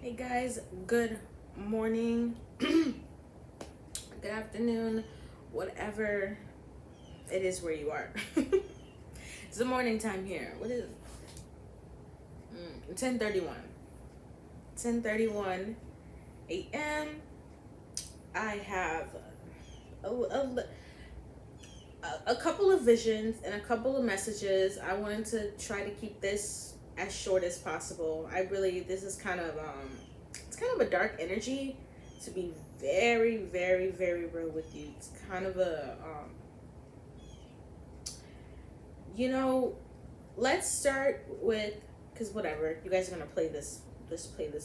Hey guys, good morning, good afternoon, whatever it is where you are. It's the morning time here. What is it? 10:31. 10:31 a.m. I have a couple of visions and a couple of messages. I wanted to try to keep this as short as possible. This is kind of it's kind of a dark energy, to be very, very, very real with you. It's kind of a let's start with, because whatever, you guys are gonna play this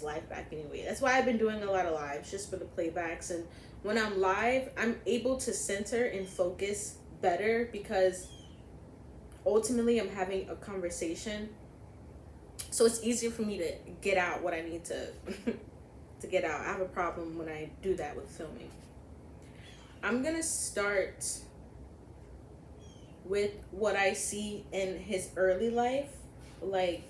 live back anyway. That's why I've been doing a lot of lives, just for the playbacks. And when I'm live, I'm able to center and focus better, because ultimately I'm having a conversation, so it's easier for me to get out what I need to to get out. I have a problem when I do that with filming. I'm gonna start with what I see in his early life, like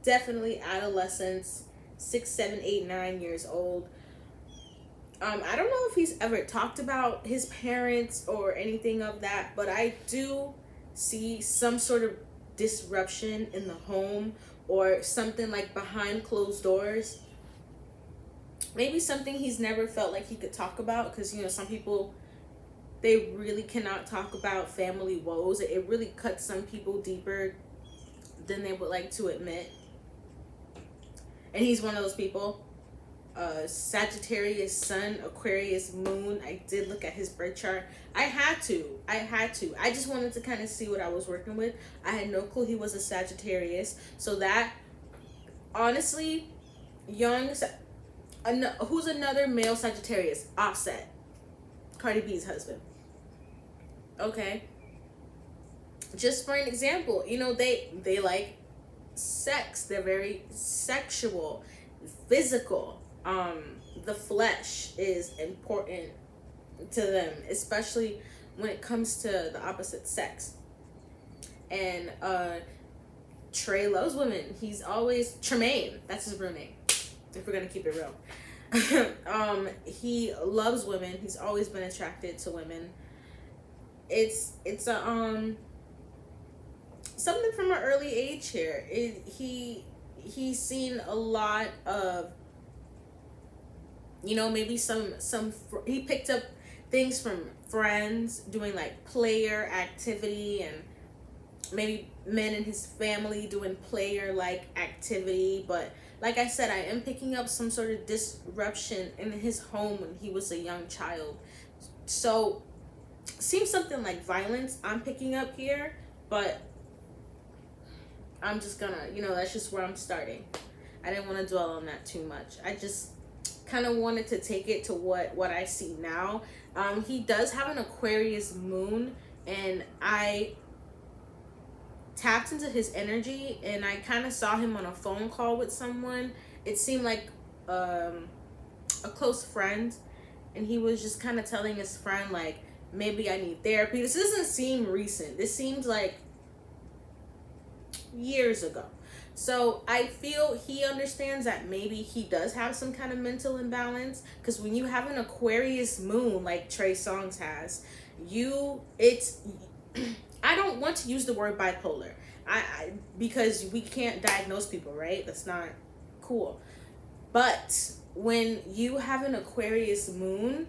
definitely adolescence, 6, 7, 8, 9 years old. I don't know if he's ever talked about his parents or anything of that, but I do see some sort of disruption in the home, or something like behind closed doors. Maybe something he's never felt like he could talk about, because some people, they really cannot talk about family woes. It really cuts some people deeper than they would like to admit. And he's one of those people. Sagittarius sun, Aquarius moon. I did look at his birth chart. I had to. I just wanted to kind of see what I was working with. I had no clue he was a Sagittarius. So that, honestly, who's another male Sagittarius? Offset. Cardi B's husband. Okay. Just for an example, they like sex. They're very sexual, physical. The flesh is important to them, especially when it comes to the opposite sex. And Trey loves women. He's always Tremaine. That's his real name, if we're gonna keep it real. He loves women. He's always been attracted to women. It's a something from an early age here. He's seen a lot of, maybe he picked up things from friends doing like player activity, and maybe men in his family doing player like activity. But like I said, I am picking up some sort of disruption in his home when he was a young child. So seems something like violence I'm picking up here, but I'm just gonna, that's just where I'm starting. I didn't want to dwell on that too much. I just kind of wanted to take it to what I see now. He does have an Aquarius moon, and I tapped into his energy, and I kind of saw him on a phone call with someone. It seemed like a close friend, and he was just kind of telling his friend, like, maybe I need therapy. This doesn't seem recent. This seems like years ago. So I feel he understands that maybe he does have some kind of mental imbalance, because when you have an Aquarius moon like Trey Songz has, I don't want to use the word bipolar, because we can't diagnose people, right? That's not cool. But when you have an Aquarius moon,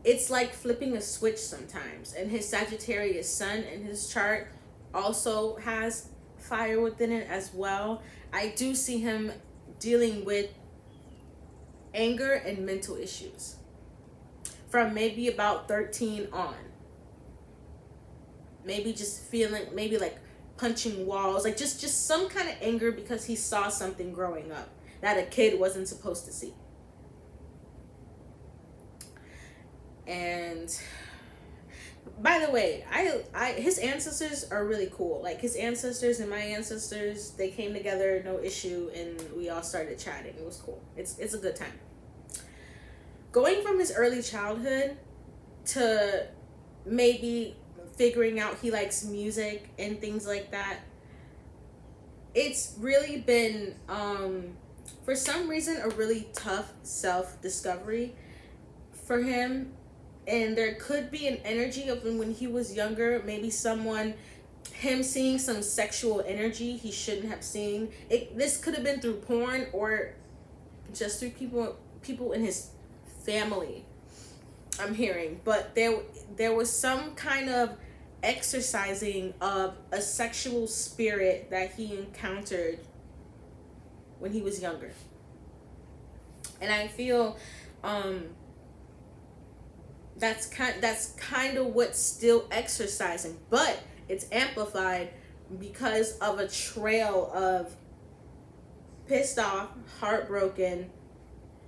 it's like flipping a switch sometimes. And his Sagittarius sun in his chart also has fire within it as well. I do see him dealing with anger and mental issues from maybe about 13 on. Maybe just feeling, maybe like punching walls, like just some kind of anger because he saw something growing up that a kid wasn't supposed to see. And by the way, his ancestors are really cool. Like, his ancestors and my ancestors, they came together, no issue, and we all started chatting. It was cool. It's a good time. Going from his early childhood to maybe figuring out he likes music and things like that, it's really been for some reason a really tough self-discovery for him. And there could be an energy of when he was younger, maybe him seeing some sexual energy he shouldn't have seen. This could have been through porn or just through people in his family, I'm hearing. But there was some kind of exercising of a sexual spirit that he encountered when he was younger. And I feel that's kind of what's still exercising, but it's amplified because of a trail of pissed off, heartbroken,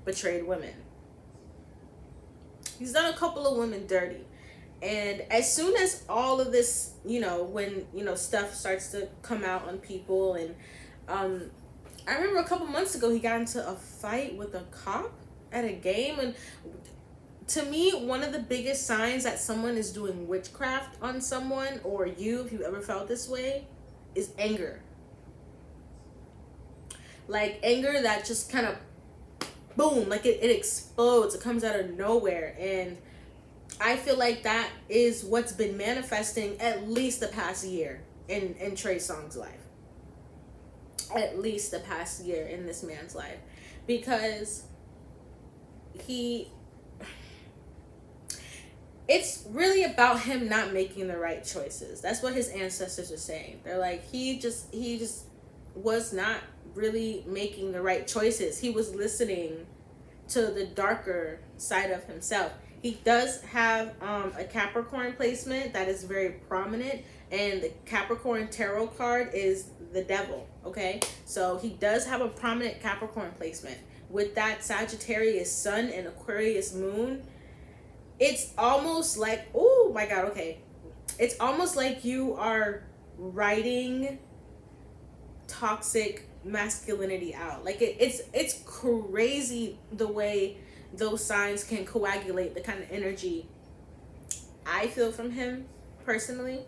betrayed women. He's done a couple of women dirty. And as soon as all of this, when, stuff starts to come out on people, and I remember a couple months ago he got into a fight with a cop at a game. And to me, one of the biggest signs that someone is doing witchcraft on someone, or you, if you ever felt this way, is anger. Like anger that just kind of boom, like it explodes. It comes out of nowhere. And I feel like that is what's been manifesting at least the past year in Trey Songz life. At least the past year in this man's life. Because it's really about him not making the right choices. That's what his ancestors are saying. They're like, he just was not really making the right choices. He was listening to the darker side of himself. He does have a Capricorn placement that is very prominent, and the Capricorn tarot card is the devil, okay? So he does have a prominent Capricorn placement. With that Sagittarius sun and Aquarius moon, it's almost like, oh my God, okay. It's almost like you are writing toxic masculinity out. Like it's crazy the way those signs can coagulate the kind of energy I feel from him personally.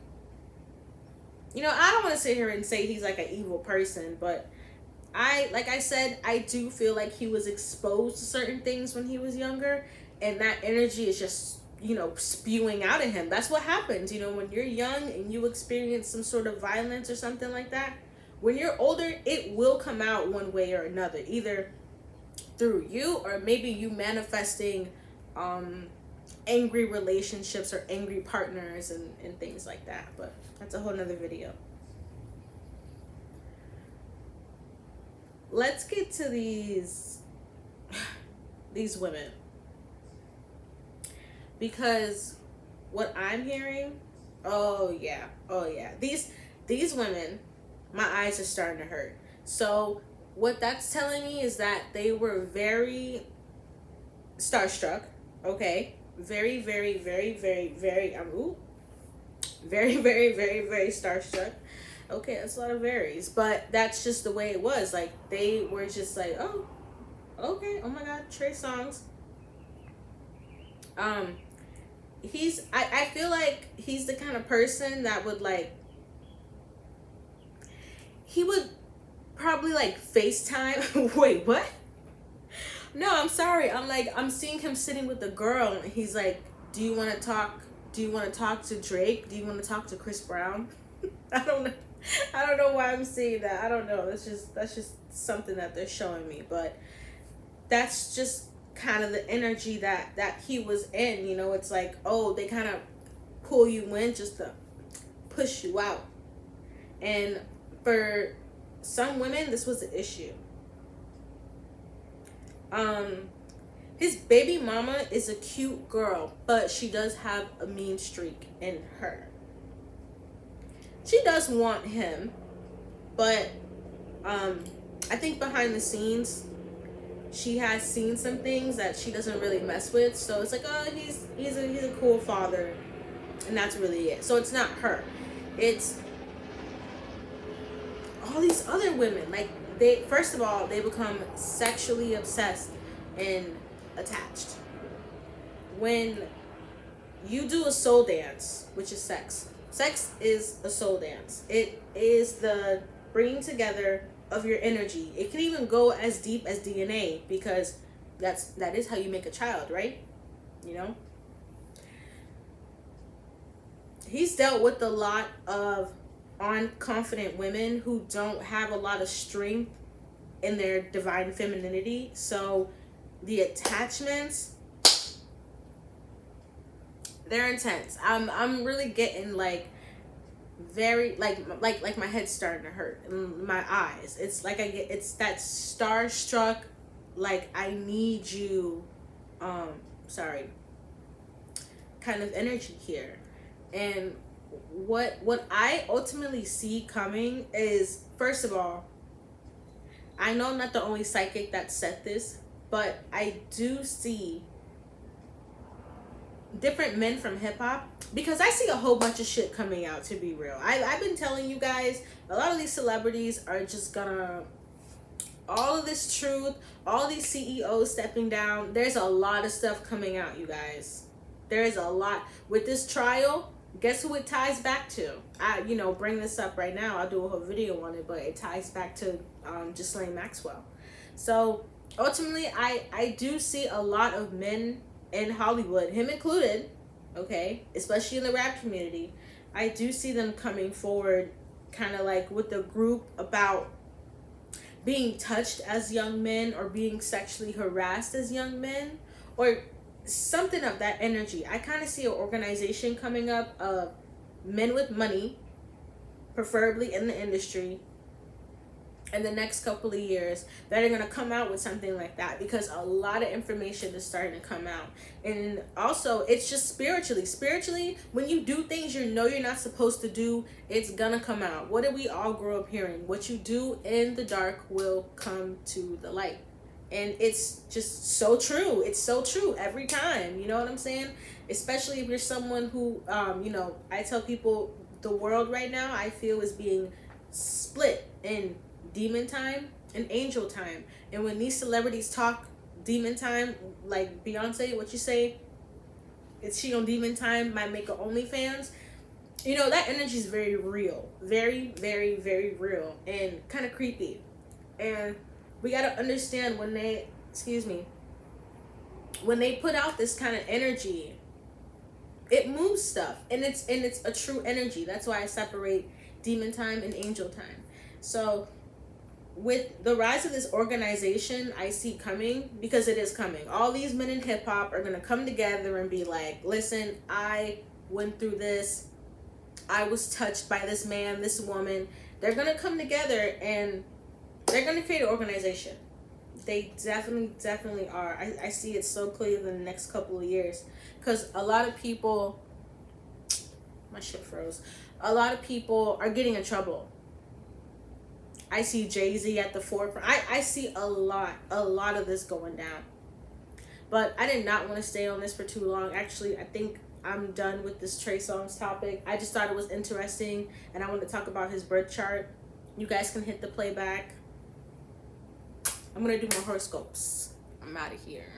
I don't want to sit here and say he's like an evil person, but like I said, I do feel like he was exposed to certain things when he was younger, and that energy is just, spewing out of him. That's what happens, when you're young and you experience some sort of violence or something like that. When you're older, it will come out one way or another, either through you or maybe you manifesting angry relationships or angry partners and things like that. But that's a whole nother video. Let's get to these women, because what I'm hearing, oh yeah, these women, my eyes are starting to hurt. So what that's telling me is that they were very starstruck, okay? Very, very, very, very, very, very, very, very, very starstruck. Okay, that's a lot of varies, but that's just the way it was. Like, they were just like, oh, okay, oh my God, Trey Songz. I feel like he's the kind of person that would he would probably FaceTime. Wait, what? No, I'm sorry. I'm seeing him sitting with a girl, and he's like, do you want to talk to Drake? Do you want to talk to Chris Brown? I don't know why I'm seeing that. I don't know. That's just something that they're showing me, but that's just kind of the energy that he was in. It's like, oh, they kind of pull you in just to push you out. And for some women, this was an issue. His baby mama is a cute girl, but she does have a mean streak in her. She does want him, but I think behind the scenes, she has seen some things that she doesn't really mess with. So it's like, oh, he's a cool father, and that's really it. So it's not her. It's all these other women. Like, they, first of all, they become sexually obsessed and attached. When you do a soul dance, which is sex is a soul dance. It is the bringing together of your energy. It can even go as deep as DNA, because that is how you make a child, right? You know, he's dealt with a lot of unconfident women who don't have a lot of strength in their divine femininity. So the attachments, they're intense. I'm really getting like very like my head's starting to hurt in my eyes. It's like it's that starstruck, like I need you, sorry, kind of energy here. And what I ultimately see coming is, first of all, I know I'm not the only psychic that said this, but I do see different men from hip-hop, because I see a whole bunch of shit coming out, to be real. I've been telling you guys, a lot of these celebrities are just gonna, all of this truth, all these CEOs stepping down, there's a lot of stuff coming out, you guys. There's a lot. With this trial, guess who it ties back to? I, bring this up right now. I'll do a whole video on it, but it ties back to Ghislaine Maxwell. So ultimately, I do see a lot of men in Hollywood, him included, okay, especially in the rap community. I do see them coming forward kind of like with the group about being touched as young men, or being sexually harassed as young men, or something of that energy. I kind of see an organization coming up of men with money, preferably in the industry, in the next couple of years, that are going to come out with something like that, because a lot of information is starting to come out. And also, it's just spiritually, when you do things you know you're not supposed to do, it's gonna come out. What did we all grow up hearing? What you do in the dark will come to the light. And it's just so true. It's so true every time. You know what I'm saying? Especially if you're someone who, I tell people, the world right now, I feel, is being split in demon time and angel time. And when these celebrities talk demon time, like Beyonce, what you say, is she on demon time, might make her OnlyFans, that energy is very real. Very, very, very real, and kind of creepy. And we got to understand, when they put out this kind of energy, it moves stuff, and it's a true energy. That's why I separate demon time and angel time. So with the rise of this organization, I see coming, because it is coming. All these men in hip hop are going to come together and be like, listen, I went through this. I was touched by this man, this woman. They're going to come together, and they're going to create an organization. They definitely are. I see it so clear in the next couple of years, because a lot of people, my shit froze. A lot of people are getting in trouble. I see Jay-Z at the forefront. I see a lot of this going down. But I did not want to stay on this for too long. Actually, I think I'm done with this Trey Songz topic. I just thought it was interesting, and I wanted to talk about his birth chart. You guys can hit the playback. I'm going to do my horoscopes. I'm out of here.